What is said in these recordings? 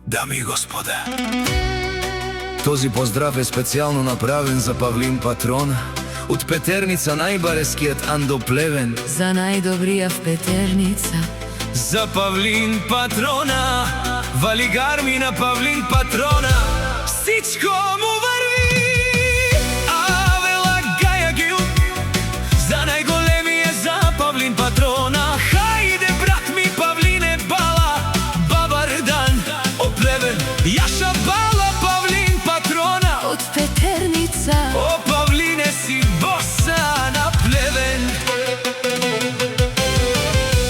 Дами и господа, този поздрав е специјално направен за Павлин Патрона од Петерница, најбарескиот Андо Плевен. За најдобрија в Петерница. За Павлин Патрона, валигар ми на Павлин Патрона, всичко му върви, а вела гаја гил. За најголемије за Павлин Патрона, хајде брат ми Павлине бала, бабар дан, о Плевен, јаша бала Павлин Патрона. Од Петерница. О Павлине си боса на Плевен.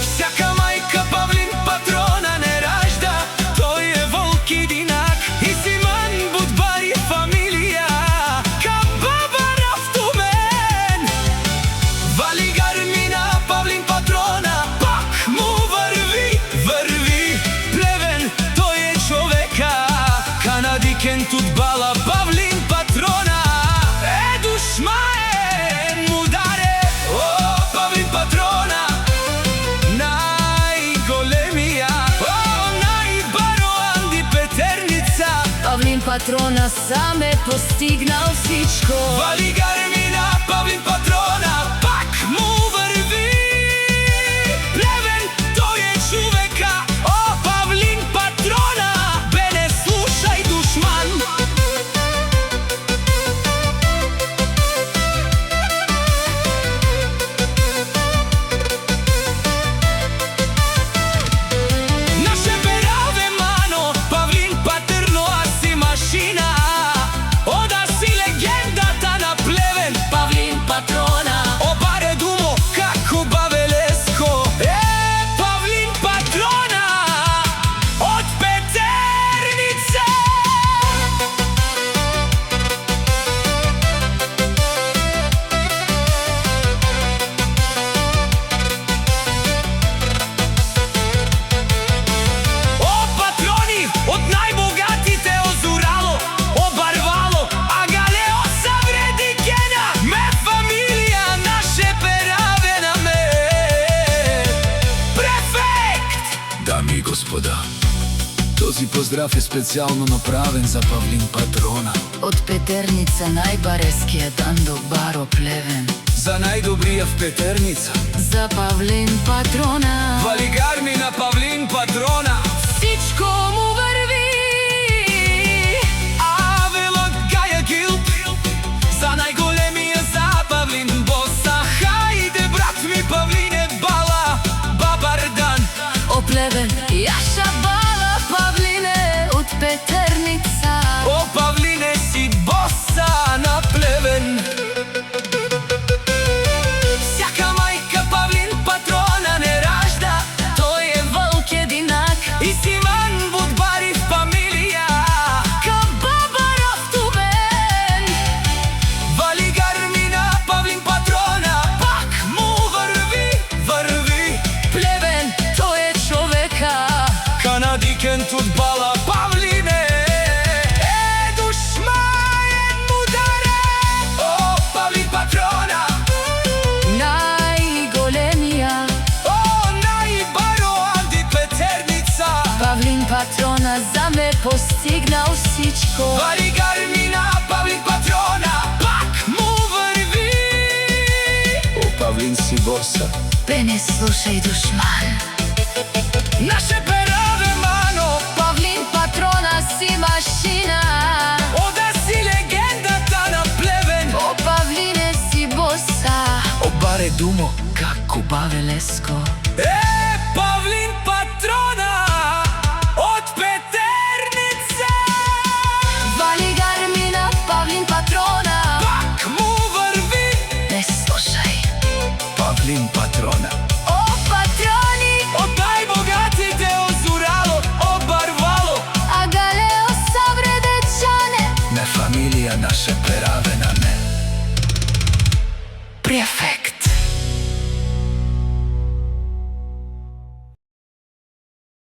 Всяка мајка Павлин Патрона не ражда, тој е волк и динак, и Симан Будбар и фамилија, ка баба Рафтумен. Валигар ми на Павлин Патрона, пак му върви, върви. Плевен, тој е човека, канадикен тут бала Павлин Патрона. Е душмаен му даре, о Павлин Патрона, најголемија, о најбаро Анди Петерница. Павлин Патрона сам е постигнал всичко. Валигар ми на Павлин Патрона, пак му върви. Плевен, тој е човека, о Павлин Патрона. Бе не слушај душман. Наше бераве мано, Павлин Патерно, а си машина. Ода си легендата на Плевен, Павлин Патрона. Обаре думо, како бавелеско, Павлин Патрона од Петерница. О патрони од најбогатите озурало, обарвало, а галео савреди гена, ме фамилија наше пераве на ме. Префект! Дами и господа, този поздрав е специјално направен за Павлин Патрона. Од Петерница најбарескиот Андо Баро Плевен. За најдобрија в Петерница. За Павлин Патрона. Валигар ми на Павлин Патрона, Всичко му върви. а вела гаја гил. За најголемије за Павлин боса, хајде брат ми Павлине бала, бабар дан. О Плевен, јаша бала Павлине од Петерница. О Павлине си боса на Плевен. Всяка мајка Павлин Патрона не ражда, Тој е волк единак, и Симан Будбар и фамилија, ка баба Рафтумен. валигар ми на Павлин Патрона, пак му върви, върви. Плевен, тој е човека, Канадикен тут бала Павлине, душмаен му даре, о Павлин Патрона, најголемија. о најбаро Анди Петерница. Павлин Патрона за ме постигнал всичко. Валигар ми на Павлин Патрона, пак му върви. О Павлин си боса. Бе не слушај душман. Наше пераве мано, Павлин Патрона си машина. ода си легендата на Плевен. О Павлине си боса. Обаре думо, Како бавелеско. Павлин Патрона од Петерница. Валигар ми на Павлин Патрона. Пак му върви. Не слушај. Павлин Патрона О патрони, од најбогатите озурало, обарвало, а галео савредечане. на фамилија наше пераве.